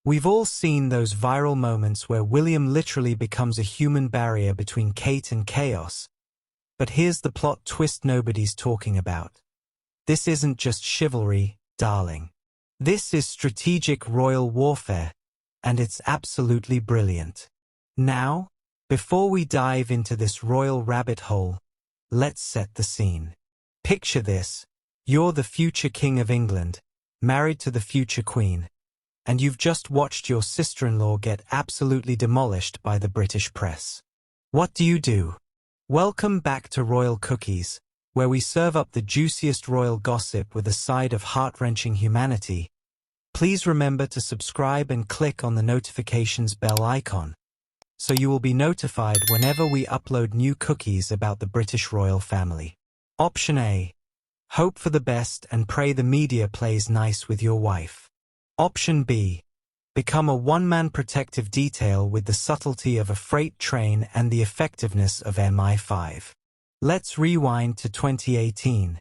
We've all seen those viral moments where William literally becomes a human barrier between Kate and chaos. But here's the plot twist nobody's talking about. This isn't just chivalry, darling. This is strategic royal warfare, and it's absolutely brilliant. Now, before we dive into this royal rabbit hole, let's set the scene. Picture this. You're the future King of England, married to the future Queen, and you've just watched your sister-in-law get absolutely demolished by the British press. What do? Welcome back to Royal Cookies, where we serve up the juiciest royal gossip with a side of heart-wrenching humanity. Please remember to subscribe and click on the notifications bell icon, so you will be notified whenever we upload new cookies about the British royal family. Option A. Hope for the best and pray the media plays nice with your wife. Option B. Become a one-man protective detail with the subtlety of a freight train and the effectiveness of MI5. Let's rewind to 2018.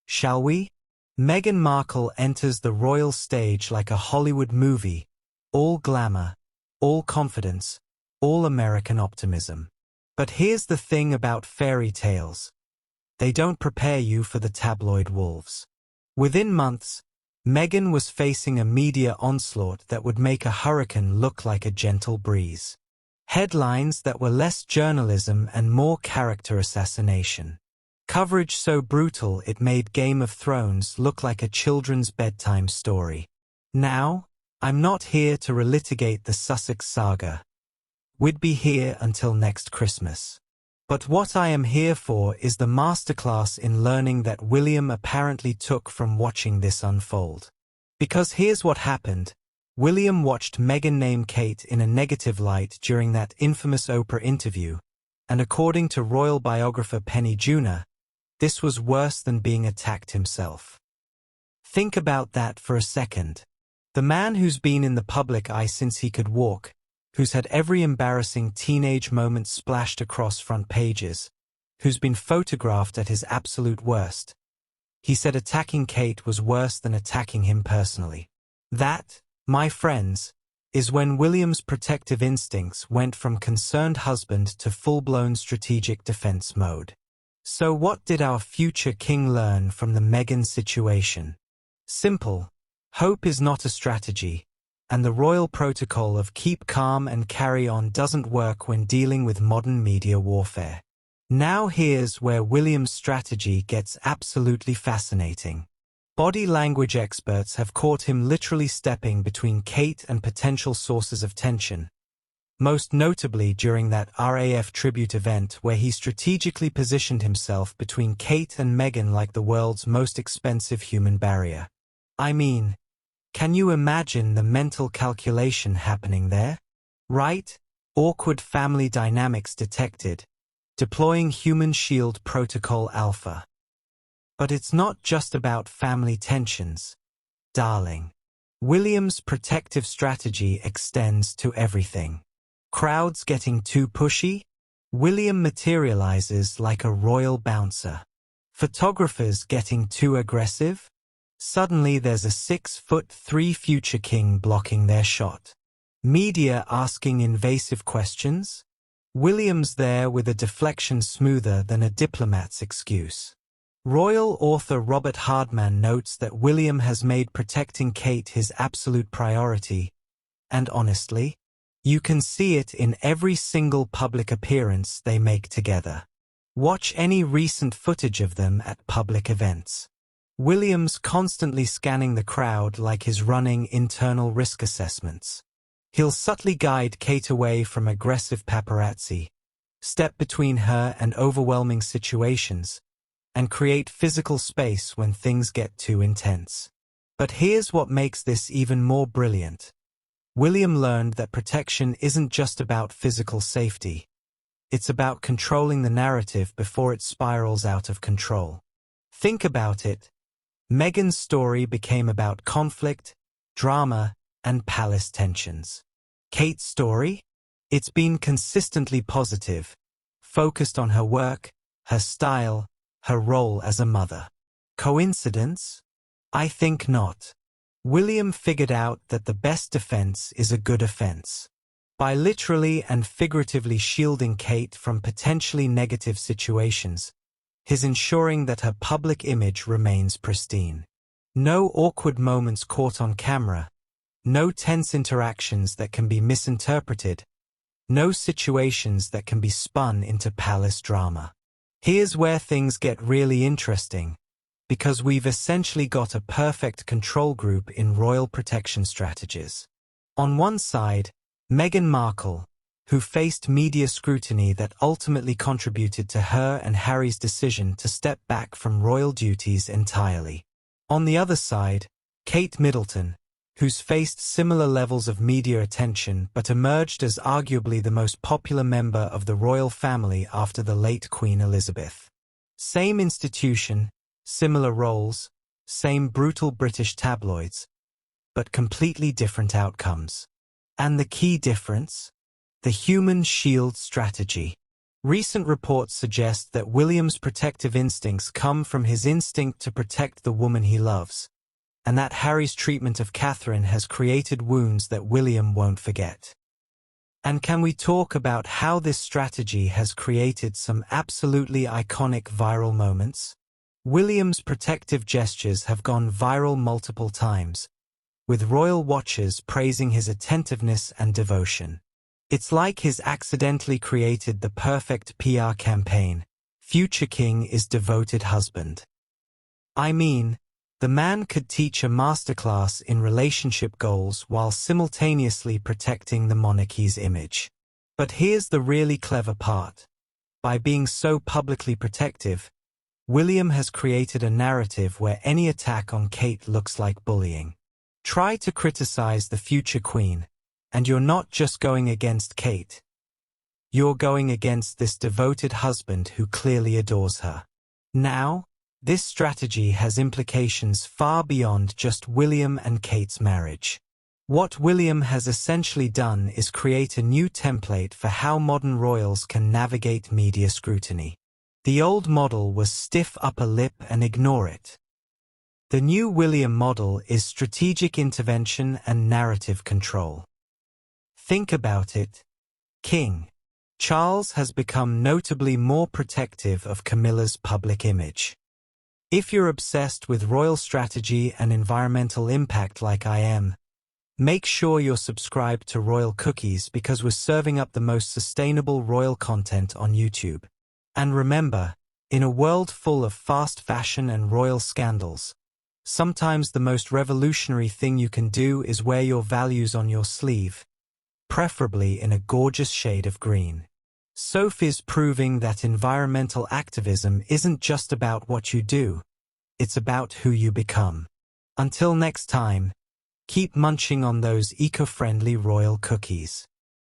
Shall we? Meghan Markle enters the royal stage like a Hollywood movie, all glamour, all confidence, all American optimism. But here's the thing about fairy tales. They don't prepare you for the tabloid wolves. Within months, Meghan was facing a media onslaught that would make a hurricane look like a gentle breeze. Headlines that were less journalism and more character assassination. Coverage so brutal it made Game of Thrones look like a children's bedtime story. Now, I'm not here to relitigate the Sussex saga. We'd be here until next Christmas. But what I am here for is the masterclass in learning that William apparently took from watching this unfold. Because here's what happened. William watched Meghan name Kate in a negative light during that infamous Oprah interview, and according to royal biographer Penny Junor, this was worse than being attacked himself. Think about that for a second. The man who's been in the public eye since he could walk, who's had every embarrassing teenage moment splashed across front pages, who's been photographed at his absolute worst. He said attacking Kate was worse than attacking him personally. That, my friends, is when William's protective instincts went from concerned husband to full-blown strategic defense mode. So what did our future king learn from the Meghan situation? Simple. Hope is not a strategy. And the royal protocol of keep calm and carry on doesn't work when dealing with modern media warfare. Now here's where William's strategy gets absolutely fascinating. Body language experts have caught him literally stepping between Kate and potential sources of tension, most notably during that RAF tribute event where he strategically positioned himself between Kate and Meghan like the world's most expensive human barrier. I mean, can you imagine the mental calculation happening there? Right? Awkward family dynamics detected. Deploying Human Shield Protocol Alpha. But it's not just about family tensions, darling. William's protective strategy extends to everything. Crowds getting too pushy? William materializes like a royal bouncer. Photographers getting too aggressive? Suddenly there's a 6'3" future king blocking their shot. Media asking invasive questions? William's there with a deflection smoother than a diplomat's excuse. Royal author Robert Hardman notes that William has made protecting Kate his absolute priority, and honestly, you can see it in every single public appearance they make together. Watch any recent footage of them at public events. William's constantly scanning the crowd like he's running internal risk assessments. He'll subtly guide Kate away from aggressive paparazzi, step between her and overwhelming situations, and create physical space when things get too intense. But here's what makes this even more brilliant. William learned that protection isn't just about physical safety. It's about controlling the narrative before it spirals out of control. Think about it. Meghan's story became about conflict, drama, and palace tensions. Kate's story? It's been consistently positive, focused on her work, her style, her role as a mother. Coincidence? I think not. William figured out that the best defense is a good offense. By literally and figuratively shielding Kate from potentially negative situations, he's ensuring that her public image remains pristine. No awkward moments caught on camera, no tense interactions that can be misinterpreted, no situations that can be spun into palace drama. Here's where things get really interesting, because we've essentially got a perfect control group in royal protection strategies. On one side, Meghan Markle, who faced media scrutiny that ultimately contributed to her and Harry's decision to step back from royal duties entirely. On the other side, Kate Middleton, who's faced similar levels of media attention but emerged as arguably the most popular member of the royal family after the late Queen Elizabeth. Same institution, similar roles, same brutal British tabloids, but completely different outcomes. And the key difference? The human shield strategy. Recent reports suggest that William's protective instincts come from his instinct to protect the woman he loves, and that Harry's treatment of Catherine has created wounds that William won't forget. And can we talk about how this strategy has created some absolutely iconic viral moments? William's protective gestures have gone viral multiple times, with royal watchers praising his attentiveness and devotion. It's like he's accidentally created the perfect PR campaign. Future King is devoted husband. I mean, the man could teach a masterclass in relationship goals while simultaneously protecting the monarchy's image. But here's the really clever part. By being so publicly protective, William has created a narrative where any attack on Kate looks like bullying. Try to criticize the future queen, and you're not just going against Kate. You're going against this devoted husband who clearly adores her. Now, this strategy has implications far beyond just William and Kate's marriage. What William has essentially done is create a new template for how modern royals can navigate media scrutiny. The old model was stiff upper lip and ignore it. The new William model is strategic intervention and narrative control. Think about it. King Charles has become notably more protective of Camilla's public image. If you're obsessed with royal strategy and environmental impact like I am, make sure you're subscribed to Royal Cookies because we're serving up the most sustainable royal content on YouTube. And remember, in a world full of fast fashion and royal scandals, sometimes the most revolutionary thing you can do is wear your values on your sleeve, preferably in a gorgeous shade of green. Sophie's proving that environmental activism isn't just about what you do, it's about who you become. Until next time, keep munching on those eco-friendly royal cookies.